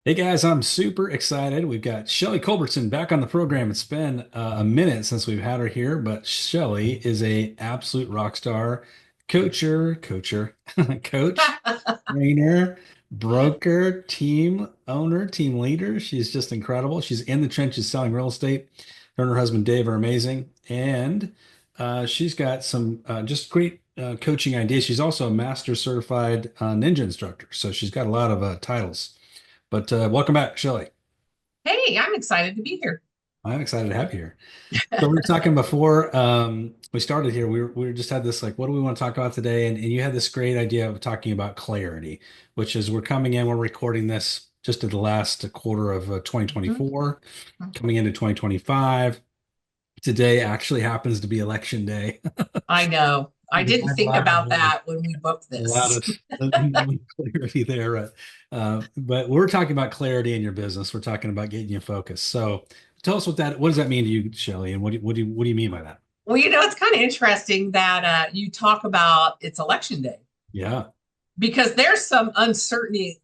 Hey guys, I'm super excited. We've got Shelly Culbertson back on the program. It's been a minute since we've had her here, but Shelly is a absolute rock star, coach, trainer, broker, team owner, team leader. She's just incredible. She's in the trenches selling real estate. Her and her husband Dave are amazing, and she's got some just great coaching ideas. She's also a master certified ninja instructor, so she's got a lot of titles. But welcome back, Shelley. Hey, I'm excited to be here. I'm excited to have you here. So we were talking before we started here. We just had this like, what do we want to talk about today? And you had this great idea of talking about clarity, which is we're coming in, we're recording this just at the last quarter of Mhm. 2024, coming into 2025. Today actually happens to be election day. I know. I We've didn't had a think lot of about that when we booked a lot this. of clarity there. But we're talking about clarity in your business. We're talking about getting you focused. So tell us what does that mean to you, Shelley? And what do you mean by that? Well, it's kind of interesting that you talk about it's election day Yeah. because there's some uncertainty,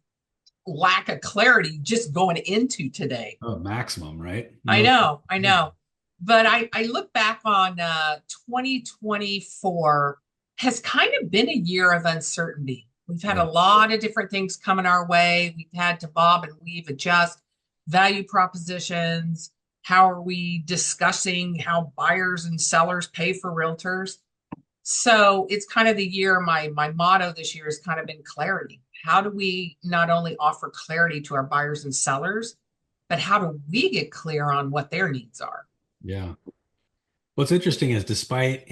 lack of clarity just going into today. Oh, maximum, right? I No. know, I know. But I look back on 2024 has kind of been a year of uncertainty. We've had a Yeah. lot of different things coming our way. We've had to bob and weave, adjust value propositions. How are we discussing how buyers and sellers pay for realtors? So it's kind of the year, my motto this year has kind of been clarity. How do we not only offer clarity to our buyers and sellers, but how do we get clear on what their needs are? Yeah. What's interesting is despite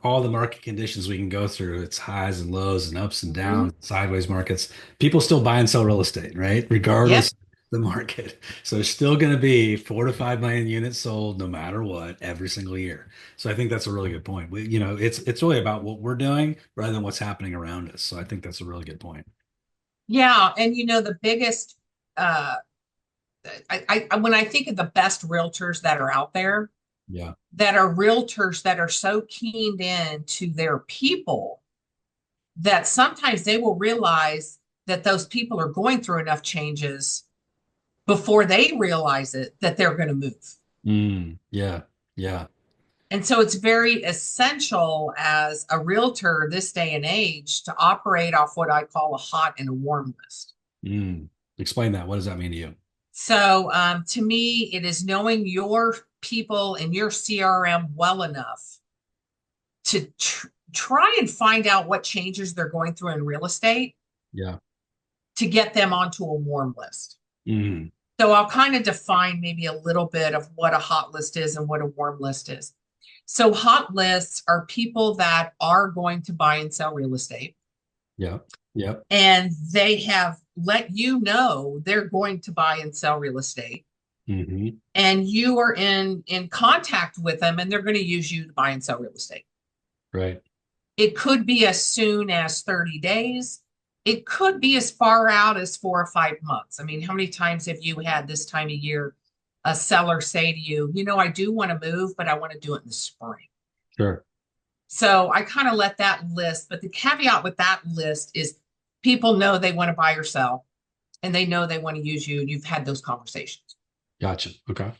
all the market conditions we can go through, it's highs and lows and ups and Mm-hmm. downs, sideways markets, people still buy and sell real estate, right? Yep. Regardless of the market. So there's still going to be 4 to 5 million units sold no matter what every single year. So I think that's a really good point. It's really about what we're doing rather than what's happening around us. So I think that's a really good point. Yeah. And the biggest, uh, when I think of the best realtors that are out there, Yeah. that are realtors that are so keened in to their people that sometimes they will realize that those people are going through enough changes before they realize it that they're going to move. Yeah. Yeah. And so it's very essential as a realtor this day and age to operate off what I call a hot and a warm list. Mm. Explain that. What does that mean to you? So to me, it is knowing your people and your CRM well enough to try and find out what changes they're going through in real estate Yeah. to get them onto a warm list. Mm. So I'll kind of define maybe a little bit of what a hot list is and what a warm list is. So hot lists are people that are going to buy and sell real estate, Yeah. Yep. and they have let you know they're going to buy and sell real estate, Hmm. and you are in contact with them, and they're going to use you to buy and sell real estate. Right. It could be as soon as 30 days. It could be as far out as 4 or 5 months. I mean, how many times have you had this time of year a seller say to you, I do want to move, but I want to do it in the spring? Sure. So I kind of let that list, but the caveat with that list is people know they want to buy or sell, and they know they want to use you, and you've had those conversations. Gotcha. Okay.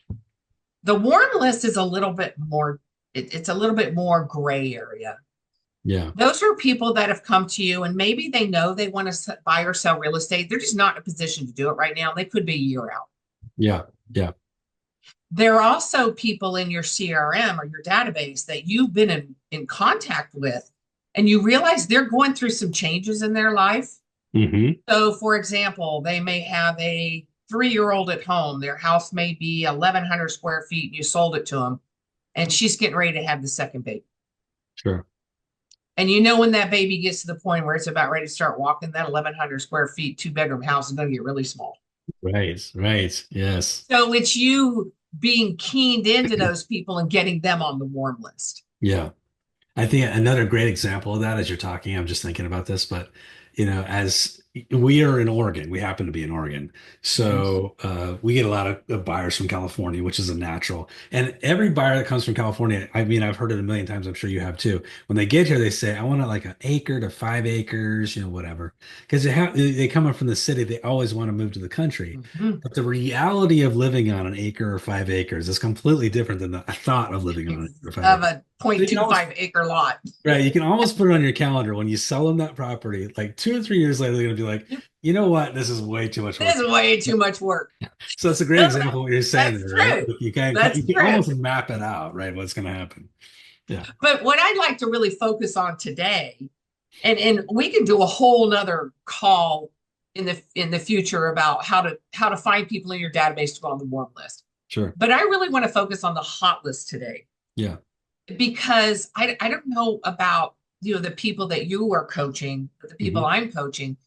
The warm list is a little bit more, it's a little bit more gray area. Yeah. Those are people that have come to you and maybe they know they want to buy or sell real estate. They're just not in a position to do it right now. They could be a year out. Yeah. Yeah. There are also people in your CRM or your database that you've been in contact with, and you realize they're going through some changes in their life. Hmm. So, for example, they may have a 3-year old at home. Their house may be 1,100 square feet, and you sold it to them, and she's getting ready to have the second baby. Sure. And when that baby gets to the point where it's about ready to start walking, that 1,100 square feet, two-bedroom house is going to get really small. Right. Right. Yes. So it's you being keened into those people and getting them on the warm list. Yeah. I think another great example of that as you're talking, I'm just thinking about this, but as we are in Oregon. We happen to be in Oregon. Mhm. So we get a lot of buyers from California, which is a natural. And every buyer that comes from California, I mean, I've heard it a million times. I'm sure you have too. When they get here, they say, I want like an acre to 5 acres, whatever. Because they come up from the city, they always want to move to the country. Mhm. But the reality of living on an acre or 5 acres is completely different than the thought of living on an acre or five Of acres. a So you can almost 0.25 acre lot. Right. You can almost put it on your calendar when you sell them that property, like 2 or 3 years later, they're going to be like, you know what? This is way too much This work. is way too much work. So it's a great So example of what you're saying that's there, right? true. You That's can true. almost map it out, right? What's going to happen. Yeah. But what I'd like to really focus on today, and we can do a whole nother call in the future about how to find people in your database to go on the warm list. Sure. But I really want to focus on the hot list today Yeah. because I don't know about the people that you are coaching, but the people Hmm. I'm coaching,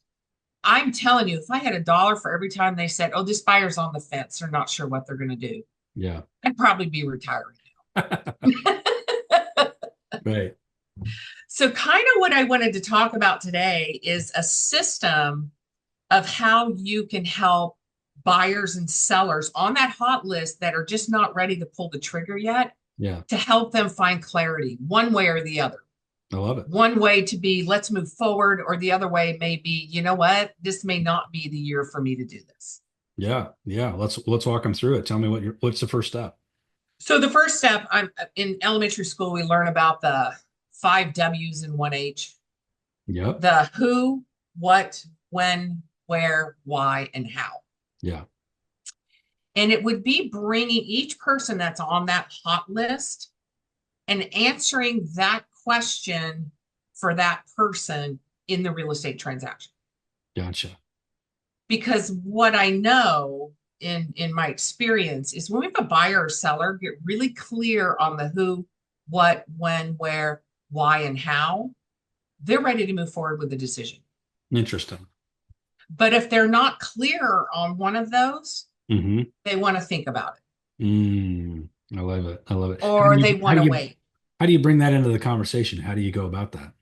I'm telling you, if I had $1 for every time they said, "Oh, this buyer's on the fence, they're not sure what they're going to do," Yeah. I'd probably be retiring. Right. So, kind of what I wanted to talk about today is a system of how you can help buyers and sellers on that hot list that are just not ready to pull the trigger yet Yeah. to help them find clarity one way or the other. I love it. One way to be, let's move forward, or the other way may be, you know what, this may not be the year for me to do this. Yeah. Yeah. Let's walk them through it. Tell me what's the first step? So, the first step, I'm in elementary school, we learn about the 5 W's and 1 H: Yep. the who, what, when, where, why, and how. Yeah. And it would be bringing each person that's on that hot list and answering that question for that person in the real estate transaction. Gotcha. Because what I know in my experience is when we have a buyer or seller get really clear on the who, what, when, where, why, and how, they're ready to move forward with the decision. Interesting. But if they're not clear on one of those, Hmm. they want to think about it I love it. I love it. or they want to wait. How do you bring that into the conversation? How do you go about that?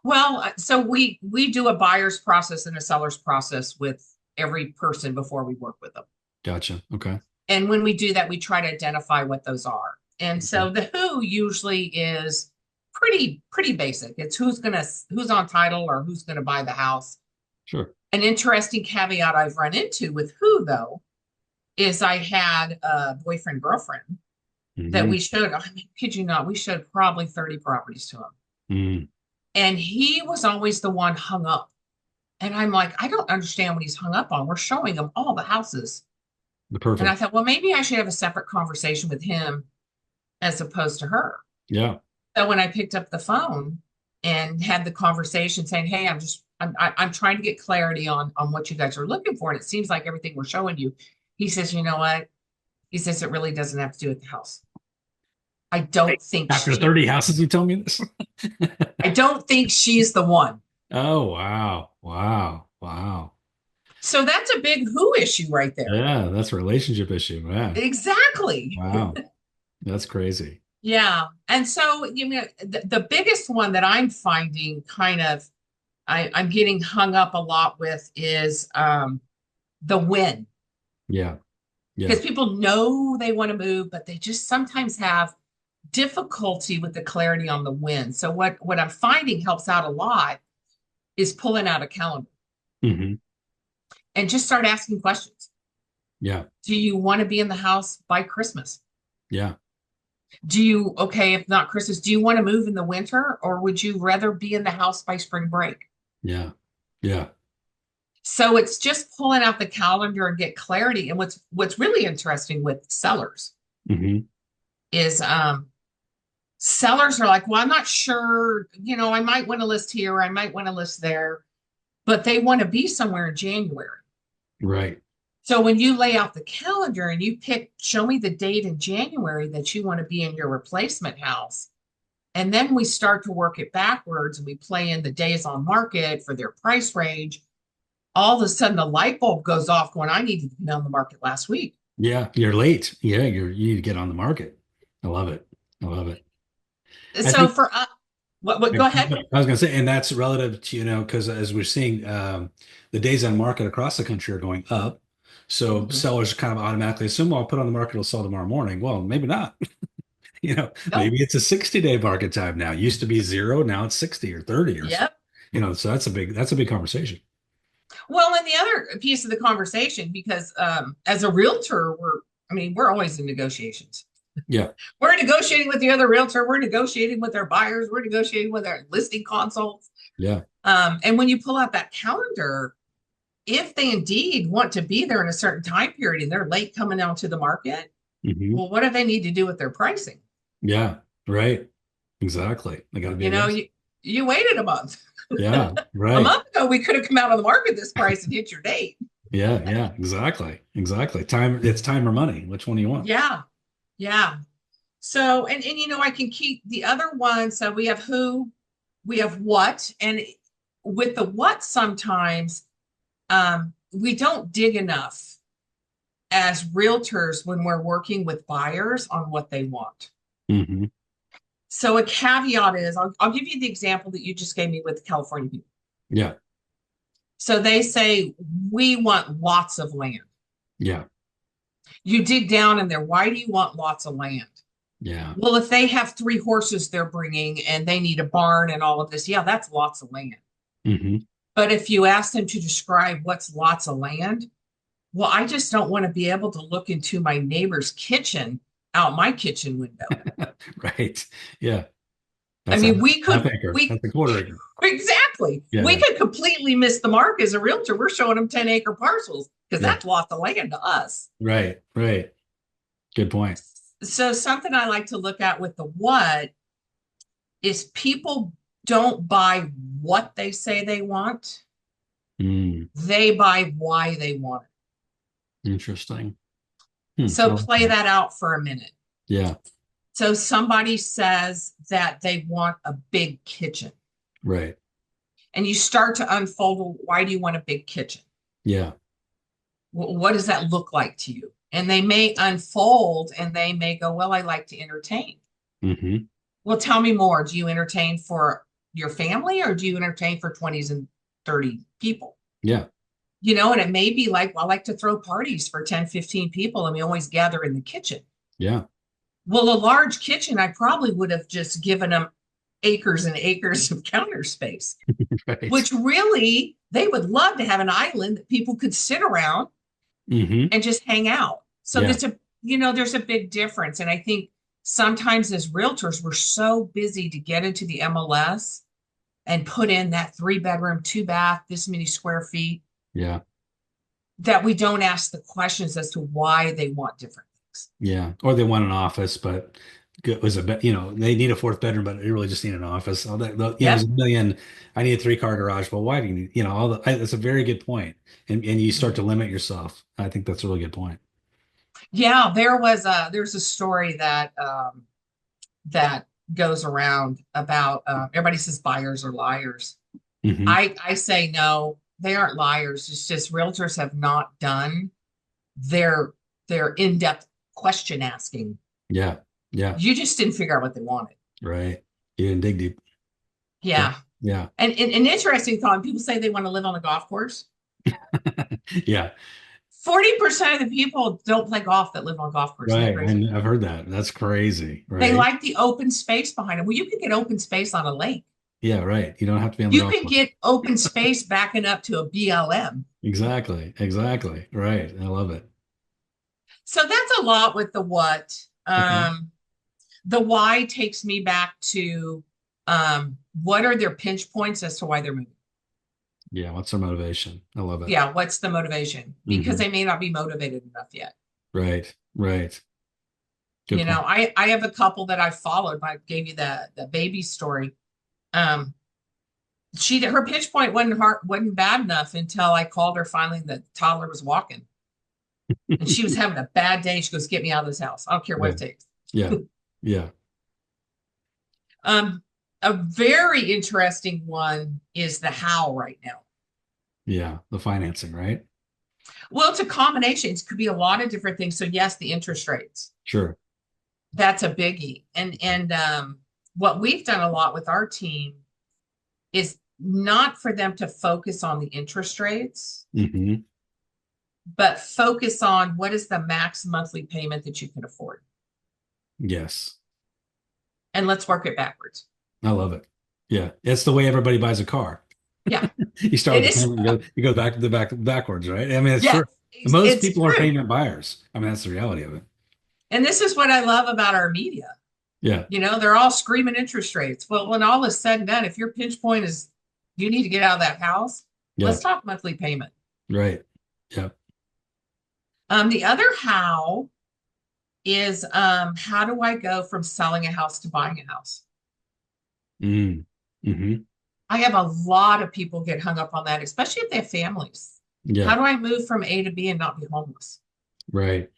Well, so we do a buyer's process and a seller's process with every person before we work with them. Gotcha. Okay. And when we do that, we try to identify what those are. And Okay. so the who usually is pretty basic. It's who's on title or who's gonna buy the house. Sure. An interesting caveat I've run into with who though is I had a boyfriend girlfriend that Hmm. we showed, I mean, kid you not, we showed probably 30 properties to him. Mm. And he was always the one hung up. And I'm like, I don't understand what he's hung up on. We're showing him all the houses. The And I perfect. thought, well, maybe I should have a separate conversation with him as opposed to her. Yeah. So when I picked up the phone and had the conversation saying, hey, I'm trying to get clarity on what you guys are looking for. And it seems like everything we're showing you. He says, you know what? He says it really doesn't have to do with the house. I don't think After she 30 houses, you tell me this? I don't think she's the one. Oh, wow. Wow. Wow. So that's a big who issue right there. Yeah, that's a relationship issue. Yeah. Exactly. Wow. That's crazy. Yeah. And so, the biggest one that I'm finding kind of I'm getting hung up a lot with is the when. Yeah. Yeah. Because people know they want to move, but they just sometimes have difficulty with the clarity on the when. So what I'm finding helps out a lot is pulling out a calendar Hmm. and just start asking questions. Yeah. Do you want to be in the house by Christmas? Yeah. Okay, if not Christmas, do you want to move in the winter or would you rather be in the house by spring break? Yeah. Yeah. So it's just pulling out the calendar and get clarity. And what's really interesting with sellers Hmm. is sellers are like, well, I'm not sure, I might want to list here, I might want to list there, but they want to be somewhere in January. Right. So when you lay out the calendar and you show me the date in January that you want to be in your replacement house, and then we start to work it backwards and we play in the days on market for their price range, all of a sudden the light bulb goes off going, I needed to be on the market last week. Yeah. You're late. You need to get on the market. I love it. I love it. I So think, for us, What, go ahead. I was going to say, and that's relative to, because as we're seeing, the days on market across the country are going up. So Mhm. sellers kind of automatically assume, well, I'll put on the market, it'll sell tomorrow morning. Well, maybe not. No. Maybe it's a 60-day market time now. It used to be 0, now it's 60 or 30 or so. Yep. So that's a big conversation. Well, and the other piece of the conversation, because as a realtor, we're always in negotiations. Yeah. We're negotiating with the other realtor. We're negotiating with our buyers. We're negotiating with our listing consults. Yeah. And when you pull out that calendar, if they indeed want to be there in a certain time period and they're late coming out to the market, Hmm. well, what do they need to do with their pricing? Yeah. Right. Exactly. They got to be You know, aggressive. you waited a month. Yeah. A Right. month ago, we could have come out on the market this price and hit your date. Yeah. Yeah. Exactly. Exactly. It's time or money. Which one do you want? Yeah. Yeah. So, and I can keep the other one. So we have who, we have what, and with the what, sometimes we don't dig enough as realtors when we're working with buyers on what they want. Hmm. So a caveat is, I'll give you the example that you just gave me with California people. Yeah. So they say, we want lots of land. Yeah. You dig down in there, why do you want lots of land? Yeah. Well, if they have 3 horses they're bringing and they need a barn and all of this, yeah, that's lots of land. Hmm. But if you ask them to describe what's lots of land, well, I just don't want to be able to look into my neighbor's kitchen out my kitchen window. Right. Yeah. I That's a mean, we half could, acre. we That's a quarter acre. exactly, we Yeah. could completely miss the mark as a realtor. We're showing them 10-acre parcels because Yeah. that's lots of land to us. Right. Right. Good point. So something I like to look at with the what is people don't buy what they say they want. Mm, They buy why they want it. interesting. I So like play that. that out for a minute. Yeah. So somebody says that they want a big kitchen, Right. and you start to unfold, why do you want a big kitchen? Yeah. What does that look like to you? And they may unfold and they may go, well, I like to entertain. Hmm. Well, tell me more. Do you entertain for your family or do you entertain for 20s and 30 people? Yeah. And it may be like, well, I like to throw parties for 10, 15 people and we always gather in the kitchen. Yeah. Well, a large kitchen, I probably would have just given them acres and acres of counter space, Right. which really they would love to have an island that people could sit around Hmm. and just hang out. So Yeah. there's a big difference. And I think sometimes as realtors, we're so busy to get into the MLS and put in that 3 bedroom, 2 bath, this many square feet, Yeah. that we don't ask the questions as to why they want different things. Yeah. Or they want an office, but it was they need a fourth bedroom, but they really just need an office. All that, there's Yep. a million. I need a 3-car garage. Well, why do you need, all that's a very good point. And you start to Mhm. limit yourself. I think that's a really good point. Yeah, there's a story that goes around about everybody says buyers are liars. Hmm. I say no, they aren't liars. It's just realtors have not done their their in-depth question asking. Yeah. Yeah. You just didn't figure out what they wanted. Right. You didn't dig deep. Yeah. Yeah. Yeah. And an interesting thought, people say they want to live on a golf course. Yeah. 40% of the people don't play golf that live on golf course. Isn't that Right. crazy? And I've heard that. That's crazy. They Right. like the open space behind them. Well, you can get open space on a lake. Yeah. Right. You don't have to be on the You golf can course. get open space backing up to a BLM. Exactly. Exactly. Right. I love it. So that's a lot with the what. Okay. The why takes me back to what are their pinch points as to why they're moving? Yeah. What's their motivation? I love it. Yeah, what's the motivation? Because Hmm. they may not be motivated enough yet. Right. Right. Good point. I have a couple that I followed. I gave you the baby story. Um, her pitch point wasn't bad enough until I called her finally. The toddler was walking, and she was having a bad day. She goes, "Get me out of this house. I don't care what Yeah. it takes." Yeah. Yeah. Um, a very interesting one is the how right now. Yeah. The financing, right? Well, it's a combination. It could be a lot of different things. So yes, the interest rates. Sure. That's a biggie. And what we've done a lot with our team is not for them to focus on the interest rates, Hmm. but focus on what is the max monthly payment that you can afford. Yes. And let's work it backwards. I love it. Yeah. It's the way everybody buys a car. Yeah, You start it with the is. payment, you go back to the backwards, right? I mean, it's Yes, true. Most it's people are true. payment buyers. I mean, that's the reality of it. And this is what I love about our media. Yeah. They're all screaming interest rates. Well, when all is said and done, if your pinch point is you need to get out of that house, Yeah. let's talk monthly payment. Right. Yeah. The other how is how do I go from selling a house to buying a house? Mm. Hmm. I have a lot of people get hung up on that, especially if they have families. How Yeah. do I move from A to B and not be homeless Right.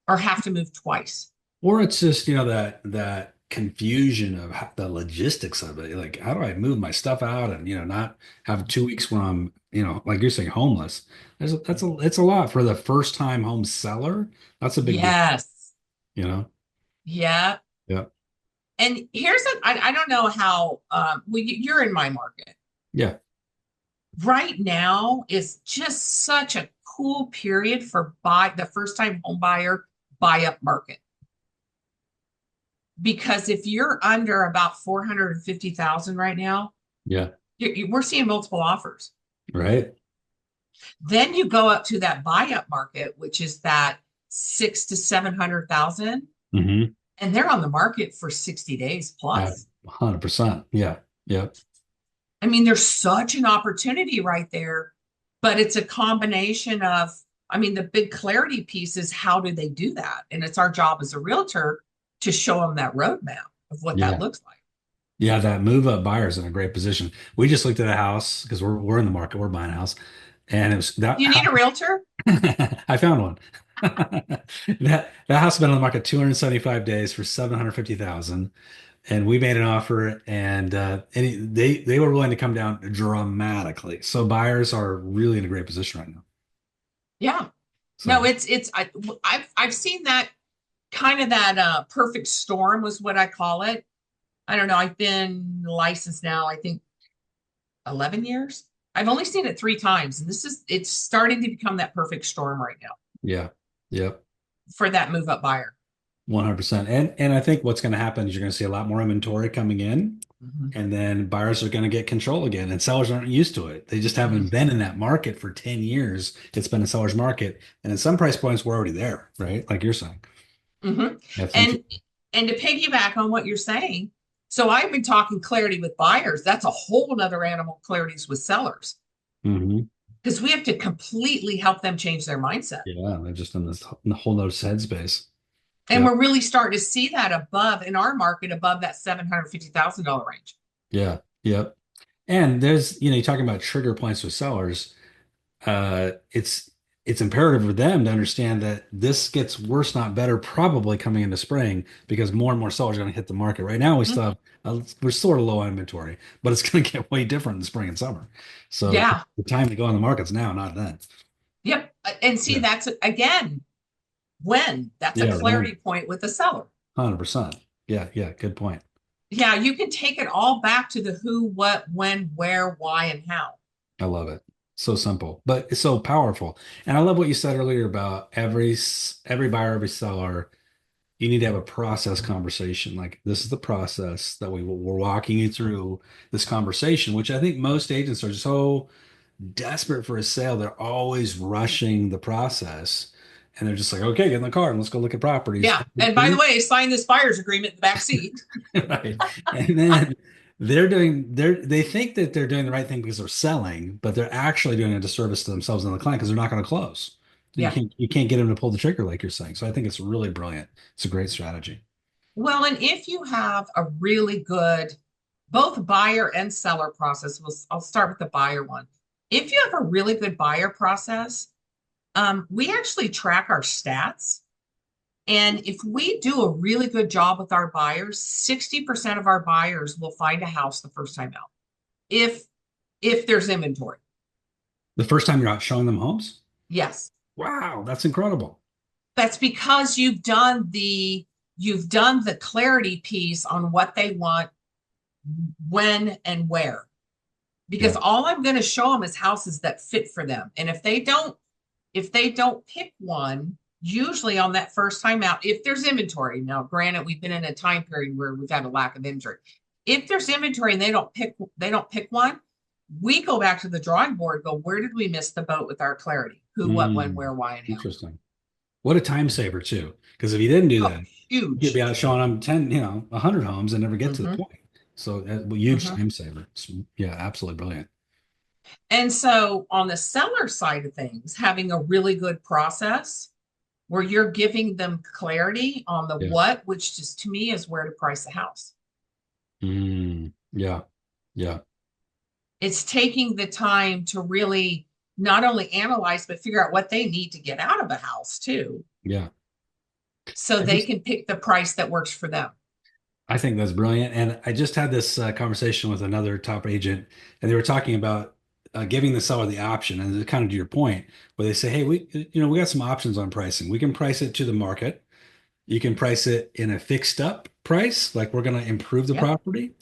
or have to move twice? Or it's just, that confusion of the logistics of it. Like, how do I move my stuff out and, not have 2 weeks where I'm, like you're saying, homeless. It's a lot for the first time home seller. That's a big deal, Yes. you know? Yeah. Yeah. And I don't know how, well, you're in my market. Yeah. Right now is just such a cool period for the first time home buyer buy up market. Because if you're under about 450,000 right now, Yeah. we're seeing multiple offers. Right. Then you go up to that buy up market, which is that 6 to 700,000, Hmm. and they're on the market for 60 days Yeah. plus. 100%. Yeah. Yep. I mean, there's such an opportunity right there, but it's a combination of, I mean, the big clarity piece is how do they do that? And it's our job as a realtor to show them that roadmap of what that Yeah. looks like. Yeah. That move up buyer's in a great position. We just looked at a house because we're in the market. We're buying a house. And it was Do that you need a realtor? I found one. That house has been on the market 275 days for 750,000, and we made an offer, and they were willing to come down dramatically. So buyers are really in a great position right now. Yeah. No, So I've seen that kind of that perfect storm was what I call it. I don't know. I've been licensed now, I think 11 years. I've only seen it 3 times, and it's starting to become that perfect storm right now yeah, yep, for that move up buyer. 100%. And I think what's going to happen is you're going to see a lot more inventory coming in. Mhm. And then buyers are going to get control again, and sellers aren't used to it. They just haven't Mhm. been in that market for 10 years. It's been a seller's market. And at some price points, we're already there, right? Like you're saying. Mhm. That's And interesting. and to piggyback on what you're saying, so I've been talking clarity with buyers. That's a whole nother animal, clarities with sellers, Hmm. because we have to completely help them change their mindset. Yeah, they're just in this whole nother headspace. And Yeah, we're really starting to see that above in our market, above that $750,000 range. yeah, yep. And there's, you're talking about trigger points with sellers. It's imperative for them to understand that this gets worse, not better, probably coming into spring because more and more sellers are going to hit the market. Right now, Mhm. we're sort of low on inventory, but it's going to get way different in spring and summer. So Yeah. the time to go on the market's now, not then. Yep. And see, Yeah, that's again, when that's a yeah, clarity point with the seller. 100%. Yeah, yeah, good point. Yeah, you can take it all back to the who, what, when, where, why, and how. I love it. So simple, but it's so powerful. And I love what you said earlier about every buyer, every seller. You need to have a process conversation. Like this is the process that we're walking you through this conversation, which I think most agents are so desperate for a sale. They're always rushing the process, and they're just like, okay, get in the car and let's go look at properties. Yeah. And by the way, sign this buyer's agreement in the back seat. Right. And then they think that they're doing the right thing because they're selling, but they're actually doing a disservice to themselves and the client because they're not going to close. You Yeah. can't get them to pull the trigger like you're saying. So I think it's really brilliant. It's a great strategy. Well, and if you have a really good both buyer and seller process, I'll start with the buyer one. If you have a really good buyer process, we actually track our stats. And if we do a really good job with our buyers, 60% of our buyers will find a house the first time out. If if there's inventory. The first time you're out showing them homes? Yes. Wow, that's incredible. That's because you've done the you've done the clarity piece on what they want, when and where. Because Yeah. all I'm going to show them is houses that fit for them. And if they don't pick one, usually on that first time out, if there's inventory, now granted, we've been in a time period where we've had a lack of inventory. If there's inventory and they don't pick one, we go back to the drawing board, go, where did we miss the boat with our clarity? Who, what, when, Mm, where, why, and how? interesting. What a time saver too. Because if you didn't do Oh, that, you could be huge. out showing them 10, 100 homes and never get to the Mm-hmm, point. So a huge mm-hmm. time saver. Yeah, absolutely brilliant. And so on the seller side of things, having a really good process where you're giving them clarity on the Yeah. what, which just to me is where to price the house. Yeah. Yeah. It's taking the time to really not only analyze, but figure out what they need to get out of a house too, Yeah. so I they just can pick the price that works for them. I think that's brilliant. And I just had this conversation with another top agent, and they were talking about giving the seller the option. And kind of to your point, where they say, "Hey, we got some options on pricing. We can price it to the market. You can price it in a fixed up price, like we're going to improve the Yep. property.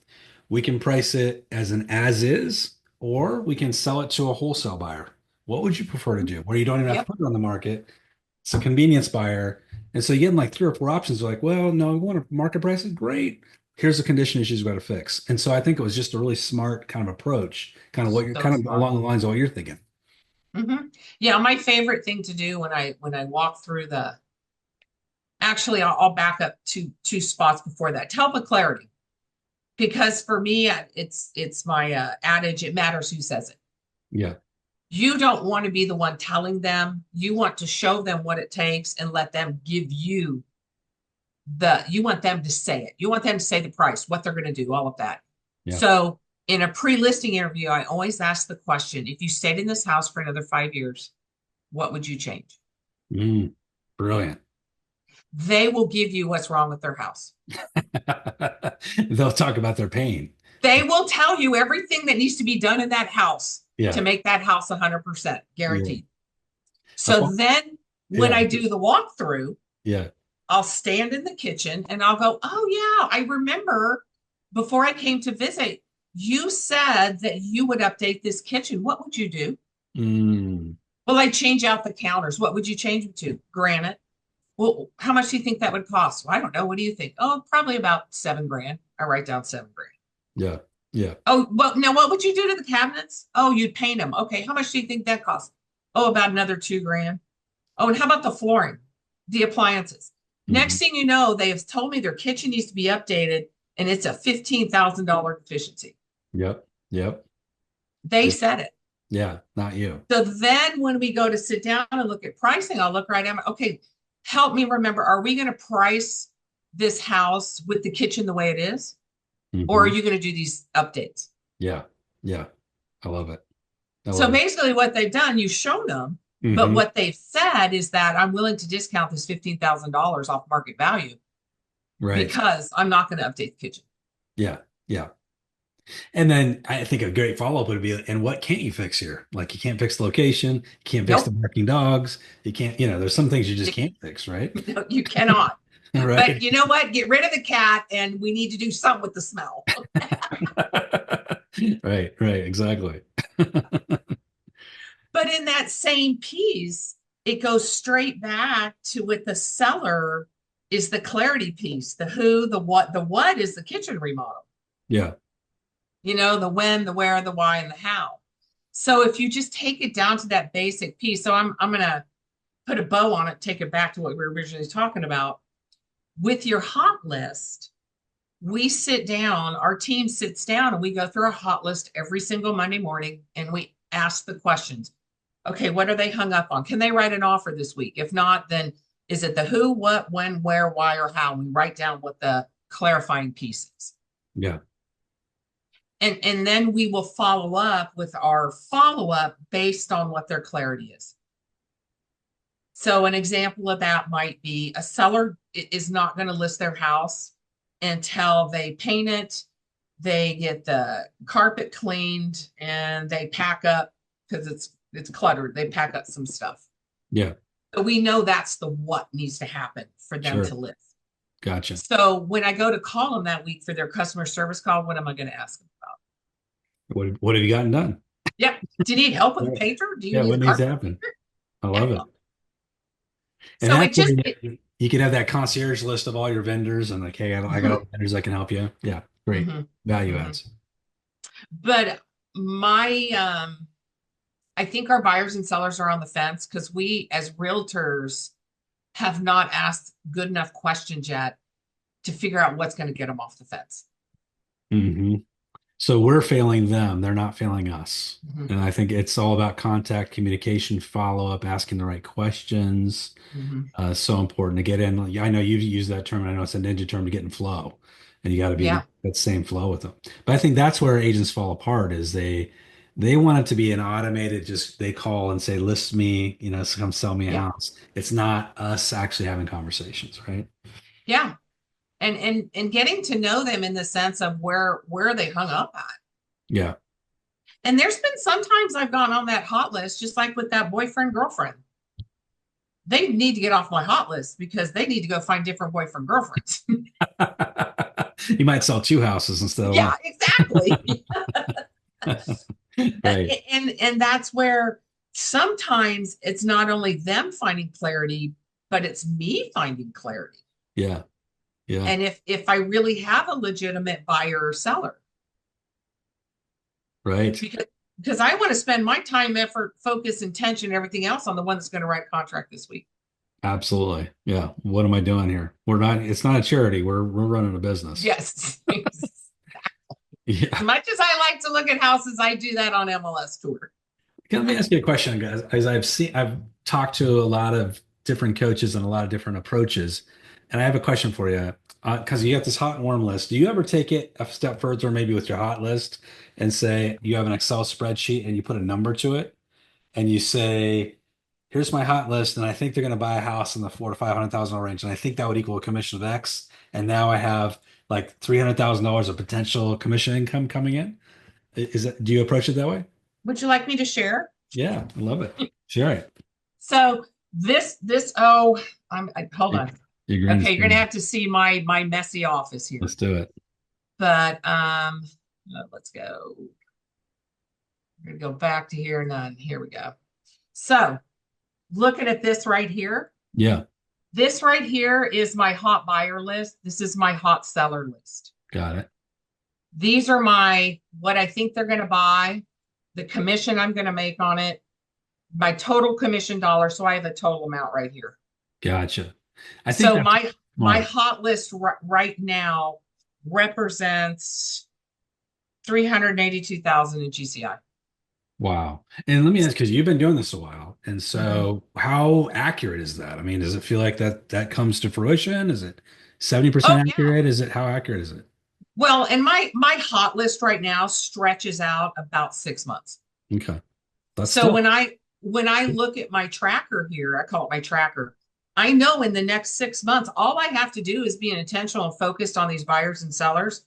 We can price it as an as is, or we can sell it to a wholesale buyer. What would you prefer to do? Where you don't even have to Yep. put it on the market. It's a convenience buyer. And so you get like three or four options. They're like, well, no, we want to market price it. Great. Here's the condition issues we've got to fix. And so I think it was just a really smart kind of approach, kind of what you're So kind of smart. along the lines of what you're thinking. Yeah, my favorite thing to do when I walk through the actually I'll back up two spots before that to help with clarity. Because for me, it's my adage, it matters who says it. Yeah. You don't want to be the one telling them. You want to show them what it takes and let them give you you want them to say it. You want them to say the price, what they're going to do, all of that. Yeah. So in a pre-listing interview, I always ask the question, if you stayed in this house for another 5 years, what would you change? Mm, brilliant. They will give you what's wrong with their house. They'll talk about their pain. They will tell you everything that needs to be done in that house to Yeah. make that house 100% Yeah. guaranteed. A So fun- then when yeah. I do the walkthrough, Yeah. I'll stand in the kitchen and I'll go, oh, yeah, I remember before I came to visit, you said that you would update this kitchen. What would you do? Mm, Well, I change out the counters. What would you change them to? Granite. Well, how much do you think that would cost? Well, I don't know. What do you think? Oh, probably about 7 grand. I write down 7 grand. yeah. Yeah. Oh, well, now what would you do to the cabinets? Oh, you'd paint them. Okay, how much do you think that costs? Oh, about another 2 grand. Oh, and how about the flooring, the appliances? Hmm. Next thing you know, they have told me their kitchen needs to be updated and it's a $15,000 deficiency. Yep. Yep. They Yep. said it. Yeah. Not you. So then when we go to sit down and look at pricing, I'll look right at it. Okay, help me remember, are we going to price this house with the kitchen the way it is? Or are Hmm. you going to do these updates? Yeah. Yeah. I love it. I So love it. basically, what they've done, you've shown them, but Hmm. what they've said is that I'm willing to discount this $15,000 off market value Right. because I'm not going to update the kitchen. Yeah. Yeah. And then I think a great follow-up would be, and what can't you fix here? Like you can't fix the location, you can't fix the Nope, barking dogs, you can't, there's some things you just can't fix, right? no, you cannot. But Right. you know what? Get rid of the cat, and we need to do something with the smell. Right, right, exactly. But in that same piece, it goes straight back to with the seller is the clarity piece, the who, the what is the kitchen remodel. Yeah, The when, the where, the why, and the how. So if you just take it down to that basic piece, so I'm gonna put a bow on it, take it back to what we were originally talking about. With your hot list, we sit down, our team sits down and we go through a hot list every single Monday morning and we ask the questions. Okay, what are they hung up on? Can they write an offer this week? If not, then is it the who, what, when, where, why, or how? We write down what the clarifying piece is. yeah, And then we will follow up with our follow-up based on what their clarity is. So an example of that might be a seller is not going to list their house until they paint it, they get the carpet cleaned, and they pack up because it's cluttered. They pack up some stuff. yeah, So we know that's the what needs to happen for them to sure. list. Gotcha. So when I go to call them that week for their customer service call, what am I going to ask them about? What have you gotten done? Yeah. Do you need help with a Yeah. painter? Do you Yeah, need a what needs to carpenter? happen? I Yeah. love it. And So that's it where just, it, you can have that concierge list of all your vendors and like, hey, I got all mhm, the vendors that can help you. Yeah, great. mhm, Value mhm. adds. But my, I think our buyers and sellers are on the fence because we, as realtors, have not asked good enough questions yet to figure out what's going to get them off the fence. Hmm. So we're failing them, they're not failing us. Mhm, And I think it's all about contact, communication, follow up, asking the right questions. mhm. So important to get in. Yeah, I know you've used that term, and I know it's a ninja term to get in flow, and you got to be in Yeah, that same flow with them. But I think that's where agents fall apart is they want it to be an automated, just they call and say, list me, come sell me a yeah, house. It's not us actually having conversations, right? yeah. And getting to know them in the sense of where they hung up at. Yeah. And there's been sometimes I've gone on that hot list, just like with that boyfriend girlfriend. They need to get off my hot list because they need to go find different boyfriend girlfriends. You might sell two houses instead of Yeah, one. exactly. Right. And that's where sometimes it's not only them finding clarity, but it's me finding clarity. Yeah. Yeah. And if I really have a legitimate buyer or seller, Right. because I want to spend my time, effort, focus, intention, everything else on the one that's going to write contract this week. Absolutely. Yeah. What am I doing here? We're not, it's not a charity. We're running a business. Yes. As Yeah. much as I like to look at houses, I do that on MLS tour. Okay, let me ask you a question, guys. As I've talked to a lot of different coaches and a lot of different approaches, and I have a question for you. Because you got this hot and warm list. Do you ever take it a step further, maybe with your hot list, and say you have an Excel spreadsheet and you put a number to it, and you say, "Here's my hot list, and I think they're going to buy a house in the 400,000 to 500,000 range, and I think that would equal a commission of X, and now I have like $300,000 of potential commission income coming in." Is that, do you approach it that way? Would you like me to share? Yeah, I love it. Share it. So oh, hold Your, on. your green Okay, you're gonna screen. have to see my messy office here. Let's do it. But let's go. We're gonna go back to here. None. Here we go. So looking at this right here. Yeah, This right here is my hot buyer list. This is my hot seller list. got it. These are my what I think they're gonna buy, the commission I'm gonna make on it, my total commission dollar. So I have a total amount right here. Gotcha. I think So that's my smart. hot list right now represents 382,000 in GCI. Wow. And let me ask, because you've been doing this a while, and Mhm. so how accurate is that? I mean, does it feel like that comes to fruition? Is it Oh 70% yeah. accurate? Is it how accurate is it? Well, and my hot list right now stretches out about 6 months. Okay. That's So still when I look at my tracker here, I call it my tracker. I know in the next 6 months, all I have to do is be intentional and focused on these buyers and sellers.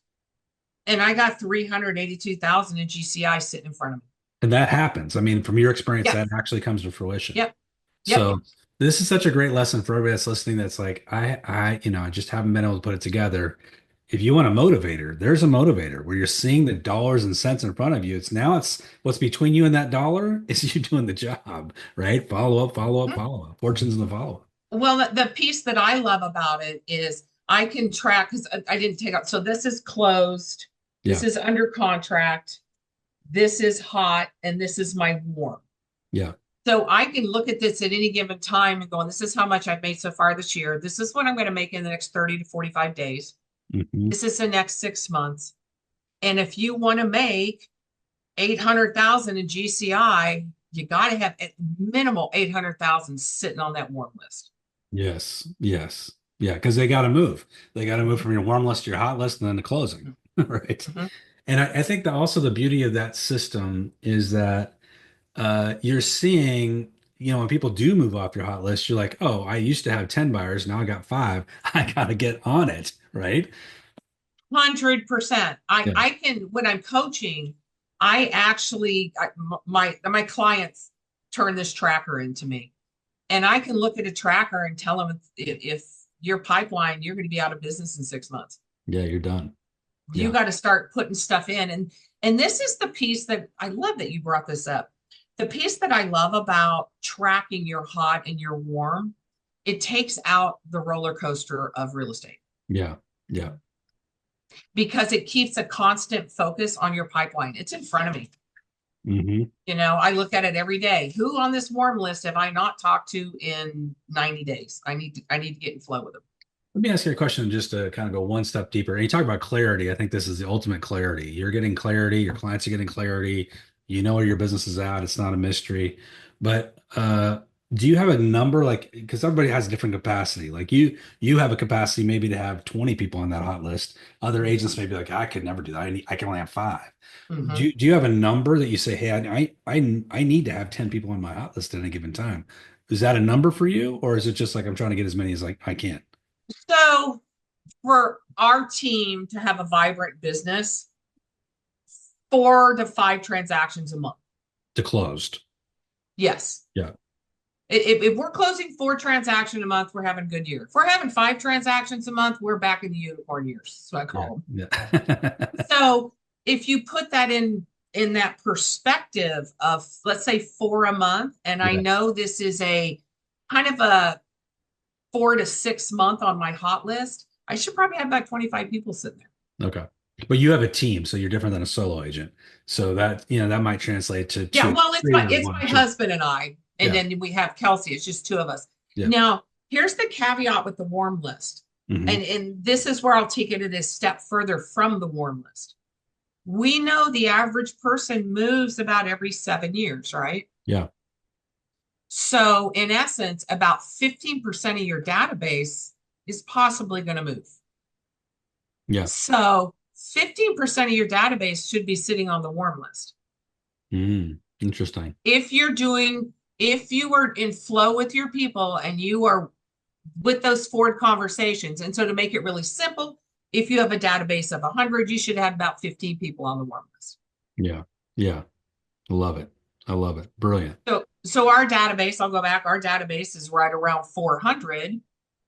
And I got 382,000 in GCI sitting in front of me. and that happens. I mean, from your experience, Yep. that actually comes to fruition. Yep. Yep. So this is such a great lesson for everybody that's listening. That's like, I just haven't been able to put it together. If you want a motivator, there's a motivator where you're seeing the dollars and cents in front of you. It's what's between you and that dollar is you doing the job, right? Follow up, follow up, Mhm. follow up. Fortune's in the follow up. Well, the piece that I love about it is I can track because I didn't take out. So this is closed. This Yeah, is under contract. This is hot, and this is my warm. yeah. So I can look at this at any given time and go, this is how much I've made so far this year. This is what I'm going to make in the next 30 to 45 days. Hmm. This is the next 6 months. And if you want to make 800,000 in GCI, you got to have at minimal 800,000 sitting on that warm list. Yes, yes. Yeah, because they got to move. They got to move from your warm list to your hot list and then to closing, right? Mm-hmm. And I think that also the beauty of that system is that you're seeing, when people do move off your hot list, you're like, oh, I used to have 10 buyers. Now I got five. I got to get on it. Right. 100%. Yeah. I can, when I'm coaching, I actually, my clients turn this tracker into me. And I can look at a tracker and tell them if your pipeline, you're going to be out of business in 6 months. Yeah, you're done. You Yeah. got to start putting stuff in. And this is the piece that I love that you brought this up. The piece that I love about tracking your hot and your warm, it takes out the roller coaster of real estate Yeah. Yeah. because it keeps a constant focus on your pipeline. It's in front of me. Hmm. You know, I look at it every day. Who on this warm list have I not talked to in 90 days? I need to get in flow with them. Let me ask you a question just to kind of go one step deeper. And you talk about clarity. I think this is the ultimate clarity. You're getting clarity, your clients are getting clarity. You know where your business is at. It's not a mystery. But do you have a number like because everybody has a different capacity. Like you have a capacity maybe to have 20 people on that hot list. Other agents may be like, I could never do that. I can only have five. Mm-hmm. Do you have a number that you say, hey, I need to have 10 people on my hot list at any given time? Is that a number for you, or is it just like I'm trying to get as many as like I can So for our team to have a vibrant business, 4 to 5 transactions a month. to closed? Yes. Yeah. If we're closing 4 transactions a month, we're having a good year. If we're having 5 transactions a month, we're back in the unicorn years. So I call them. Yeah. So if you put that in that perspective of let's say 4 a month, and I Yeah. know this is a kind of a 4 to 6 month on my hot list, I should probably have about 25 people sitting there. Okay. But you have a team, so you're different than a solo agent. So that, that might translate to Yeah, two, well, three or it's one, my two. husband and I, and Yeah. then we have Kelsey. It's just 2 of us. Yeah. Now, here's the caveat with the warm list. Hmm. And this is where I'll take it a step further from the warm list. We know the average person moves about every 7 years, right? Yeah. So, in essence, about 15% of your database is possibly going to move. Yeah. So, 15% of your database should be sitting on the warm list. Interesting. If you are in flow with your people and you are with those forward conversations, and so to make it really simple, if you have a database of 100, you should have about 15 people on the warm list. Yeah. Yeah. I love it. I love it. Brilliant. So our database, I'll go back, our database is right around 400.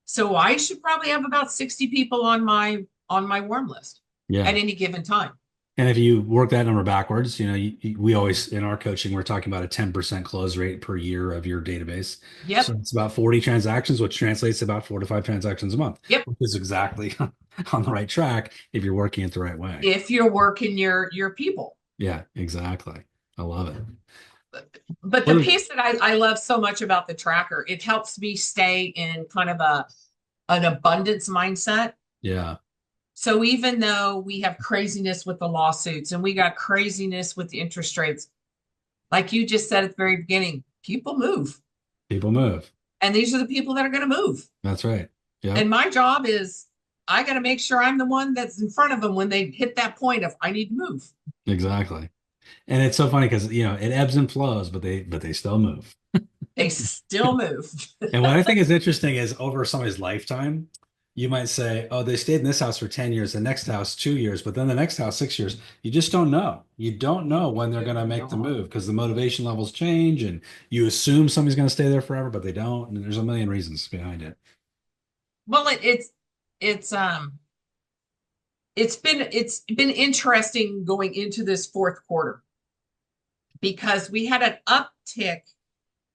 So I should probably have about 60 people on my warm list Yeah. at any given time. And if you work that number backwards, we always in our coaching, we're talking about a 10% close rate per year of your database. Yep. So it's about 40 transactions, which translates to about 4 to 5 transactions a month, Yep. which is exactly on the right track if you're working it the right way. If you're working your people. Yeah, exactly. I love it. But the piece that I love so much about the tracker, it helps me stay in kind of an abundance mindset. Yeah. So even though we have craziness with the lawsuits and we got craziness with the interest rates, like you just said at the very beginning, people move. People move. And these are the people that are going to move. That's right. Yeah. And my job is I got to make sure I'm the one that's in front of them when they hit that point of I need to move. Exactly. And it's so funny because it ebbs and flows, but they still move. They still move. And what I think is interesting is over somebody's lifetime, you might say, oh, they stayed in this house for 10 years, the next house 2 years, but then the next house 6 years. You just don't know. You don't know when they're going to make the move because the motivation levels change and you assume somebody's going to stay there forever, but they don't. And there's a million reasons behind it. Well, it's been interesting going into this fourth quarter because we had an uptick.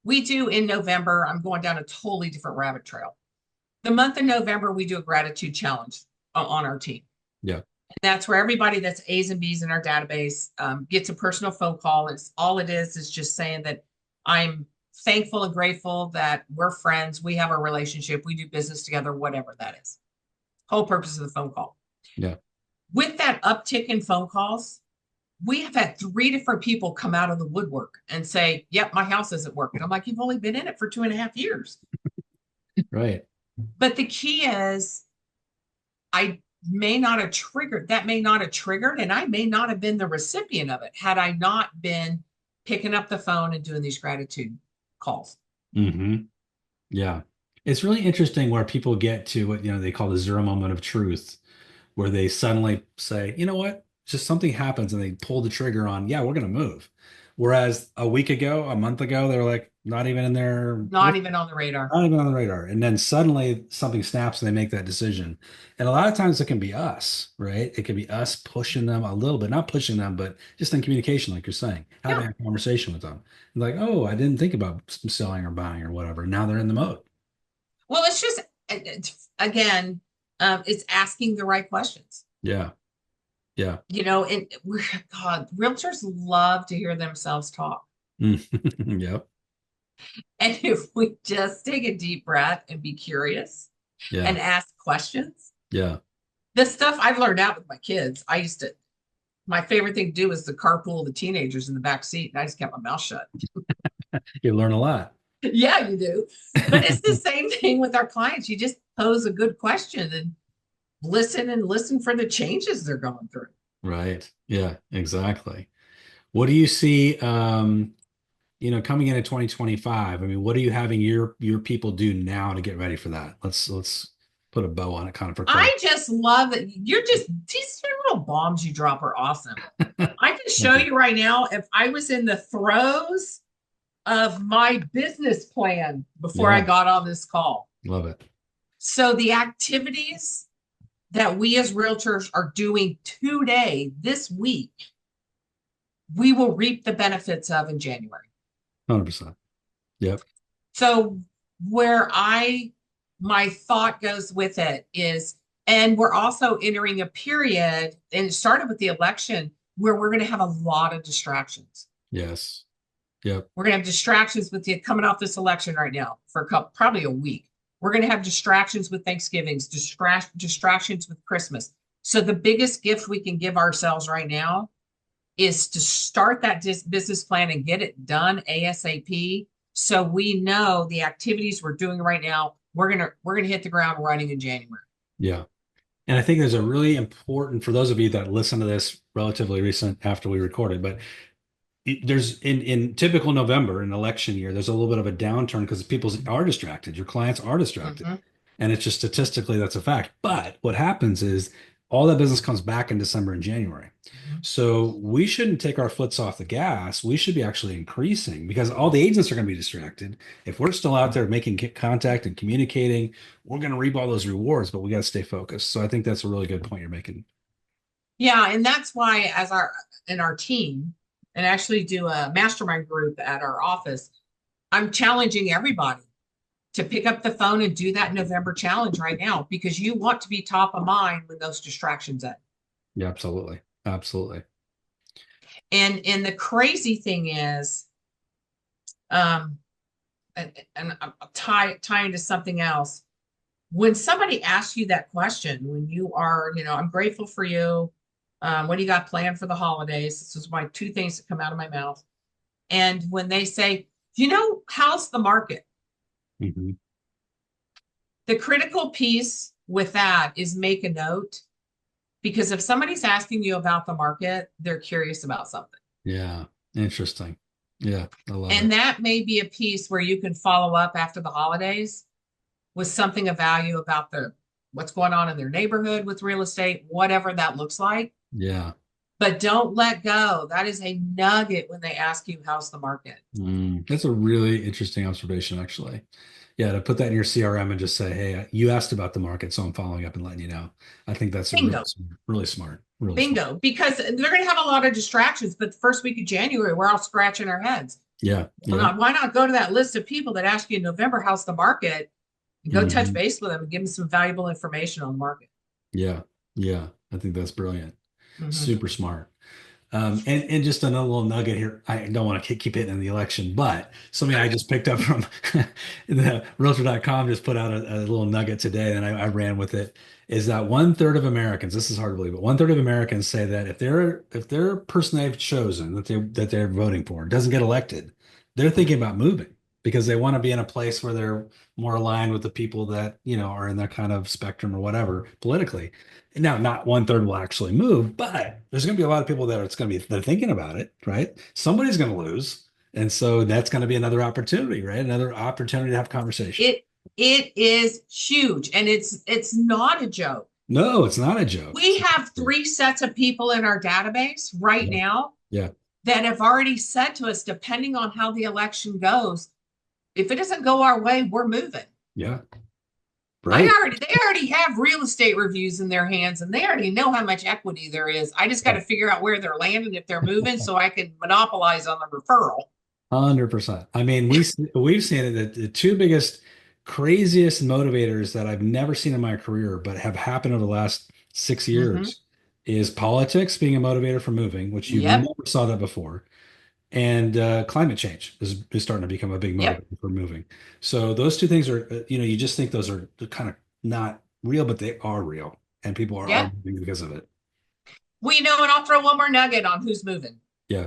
We do in November, I'm going down a totally different rabbit trail. The month of November, we do a gratitude challenge on our team. Yeah. And that's where everybody that's A's and B's in our database gets a personal phone call. It's all it is just saying that I'm thankful and grateful that we're friends. We have a relationship. We do business together, whatever that is. Whole purpose of the phone call. Yeah. With that uptick in phone calls, we have had 3 different people come out of the woodwork and say, yep, my house isn't working. I'm like, you've only been in it for 2.5 years. Right. But the key is that may not have triggered, and I may not have been the recipient of it had I not been picking up the phone and doing these gratitude calls. Mm-hmm. Yeah. It's really interesting where people get to what, they call the zero moment of truth, where they suddenly say, you know what, just something happens and they pull the trigger on, yeah, we're going to move. Whereas a week ago, a month ago, they were like, not even in their not even on the radar. not even on the radar. And then suddenly something snaps and they make that decision. And a lot of times it can be us, right? It can be us pushing them a little bit, not pushing them, but just in communication, like you're saying, Yeah. having a conversation with them. Like, oh, I didn't think about selling or buying or whatever. Now they're in the mode. Well, it's just, again, it's asking the right questions. Yeah. Yeah. And God, realtors love to hear themselves talk. Yep. And if we just take a deep breath and be curious Yeah. and ask questions, Yeah. the stuff I've learned out with my kids, my favorite thing to do was the carpool the teenagers in the back seat, and I just kept my mouth shut. You learn a lot. Yeah, you do. But it's the same thing with our clients. You just pose a good question and listen for the changes they're going through. Right. Yeah, exactly. What do you see coming into 2025? I mean, what are you having your people do now to get ready for that? Let's put a bow on it kind of for close. I just love it. These little bombs you drop are awesome. I can show Okay. you right now if I was in the throes of my business plan before I Yeah, got on this call. love it. So the activities that we as realtors are doing today, this week, we will reap the benefits of in January. 100%. Yep. So where my thought goes with it is, and we're also entering a period, and it started with the election, where we're going to have a lot of distractions. Yes. Yep. We're going to have distractions with the coming off this election right now for probably a week. We're going to have distractions with Thanksgivings, distractions with Christmas. So the biggest gift we can give ourselves right now is to start that business plan and get it done ASAP. So we know the activities we're doing right now, we're gonna hit the ground running in January. Yeah. And I think there's a really important for those of you that listen to this relatively recent after we recorded, but there's in typical November, an election year, there's a little bit of a downturn because people are distracted. Your clients are distracted. Mm-hmm. And it's just statistically that's a fact. But what happens is all that business comes back in December and January. Mm-hmm. So we shouldn't take our foots off the gas. We should be actually increasing because all the agents are going to be distracted. If we're still out there making contact and communicating, we're going to reap all those rewards, but we got to stay focused. So I think that's a really good point you're making. Yeah, and that's why in our team, and actually do a mastermind group at our office, I'm challenging everybody to pick up the phone and do that November challenge right now because you want to be top of mind when those distractions end. Yeah, absolutely. Absolutely. And the crazy thing is, and I'm tying to something else. When somebody asks you that question, when you are, I'm grateful for you. What do you got planned for the holidays? This is my two things that come out of my mouth. And when they say, how's the market? Mm-hmm. The critical piece with that is make a note because if somebody's asking you about the market, they're curious about something. Yeah. Interesting. Yeah, I love And it. that may be a piece where you can follow up after the holidays with something of value about what's going on in their neighborhood with real estate, whatever that looks like. Yeah. But don't let go. That is a nugget when they ask you, how's the market? That's a really interesting observation, actually. Yeah, to put that in your CRM and just say, "Hey, you asked about the market, so I'm following up and letting you know." I think that's a Bingo. really smart, really smart. Bingo. Because they're going to have a lot of distractions. But the first week of January, we're all scratching our heads. Yeah, Well, yeah, why not go to that list of people that ask you in November, how's the market? And go touch hmm base with them and give them some valuable information on the market. yeah, yeah. I think that's brilliant. Mm-hmm. Super smart. And just another little nugget here. I don't want to keep hitting in the election, but something I just picked up from the Realtor.com just put out a little nugget today, and I ran with it. Is that one third of Americans? This is hard to believe, but one third of Americans say that if their person they've chosen that they're voting for doesn't get elected, they're thinking about moving because they want to be in a place where they're more aligned with the people that are in their kind of spectrum or whatever politically. Now, not one third will actually move, but there's going to be a lot of people that they're thinking about it, right? Somebody's going to lose. And so that's going to be another opportunity, right? Another opportunity to have conversation. It is huge, and it's not a joke. No, it's not a joke. We have 3 sets of people in our database right Yeah. now Yeah. that have already said to us, depending on how the election goes, If it doesn't go our way, we're moving. Yeah. Right. They already have real estate reviews in their hands and they already know how much equity there is. I just got to figure out where they're landing if they're moving so I can monopolize on the referral. 100%. I mean, we've seen it that the two biggest, craziest motivators that I've never seen in my career, but have happened over the last 6 years, Mm-hmm. is politics being a motivator for moving, which you've Yep. never saw that before, and climate change is starting to become a big Yep. motivator for moving. So those two things are, you just think those are kind of not real, but they are real, and people are Yep. moving because of it. We know, and I'll throw one more nugget on who's moving. Yeah.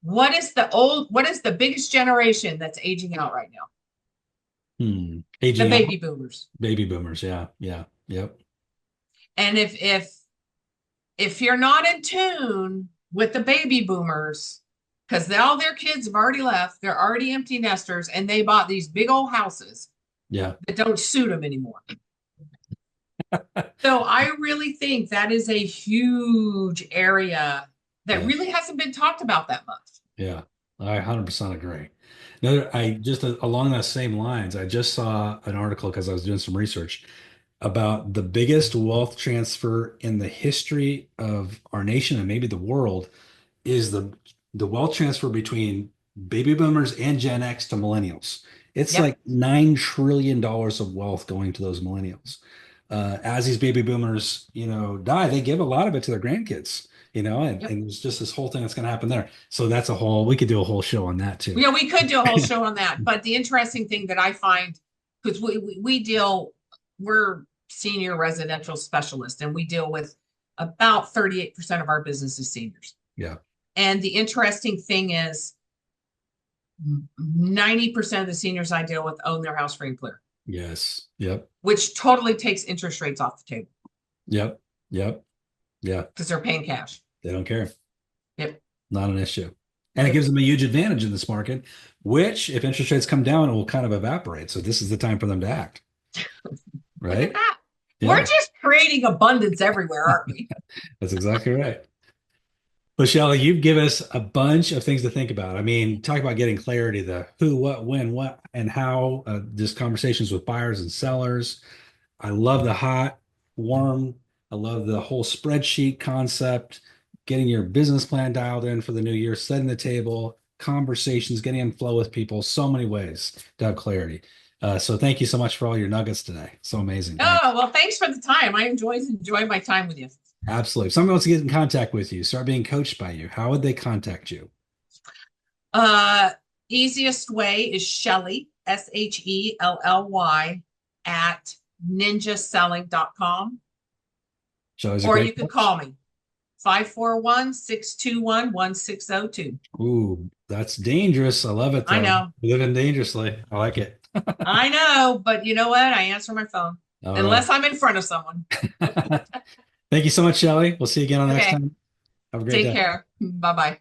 What is the biggest generation that's aging out right now? The Aging out, baby boomers. baby boomers. Yeah. Yeah. Yep. And if you're not in tune with the baby boomers, because all their kids have already left, they're already empty nesters, and they bought these big old houses Yeah. that don't suit them anymore. So I really think that is a huge area that Yeah. really hasn't been talked about that much. Yeah, I 100% agree. Another, I just along those same lines, I just saw an article because I was doing some research about the biggest wealth transfer in the history of our nation and maybe the world is the wealth transfer between baby boomers and Gen X to millennials. It's Yep. like $9 trillion of wealth going to those millennials. As these baby boomers, die, they give a lot of it to their grandkids, Yep. and there's just this whole thing that's going to happen there. So we could do a whole show on that too. Yeah, we could do a whole show on that. But the interesting thing that I find, because we're senior residential specialists and we deal with about 38% of our business is seniors. Yeah. And the interesting thing is 90% of the seniors I deal with own their house free and clear. Yes. Yep. Which totally takes interest rates off the table. Yep. Yep. Yeah. Because they're paying cash. They don't care. Yep. Not an issue. And it Yep. gives them a huge advantage in this market, which if interest rates come down, it will kind of evaporate. So this is the time for them to act. Right? Yeah. We're just creating abundance everywhere, aren't we? That's exactly right. Well, Shelly, you've given us a bunch of things to think about. I mean, talk about getting clarity, the who, what, when, what, and how, just conversations with buyers and sellers. I love the hot, warm. I love the whole spreadsheet concept, getting your business plan dialed in for the new year, setting the table, conversations, getting in flow with people, so many ways to have clarity. So thank you so much for all your nuggets today. So amazing. Oh, well, thanks for the time. I enjoy my time with you. Absolutely. If someone wants to get in contact with you, start being coached by you, how would they contact you? Uh, Easiest way is Shelly, Shelly at ninjaselling.com. Shelly's a Or great you could coach. call me 541-621-1602. Ooh, that's dangerous. I love it I though. know. Living dangerously. I like it. I know, but you know what? I answer my phone All unless I'm in front of someone. right. Thank you so much, Shelly. We'll see you again on the next Okay. time. Have a great Take day. care. Bye bye.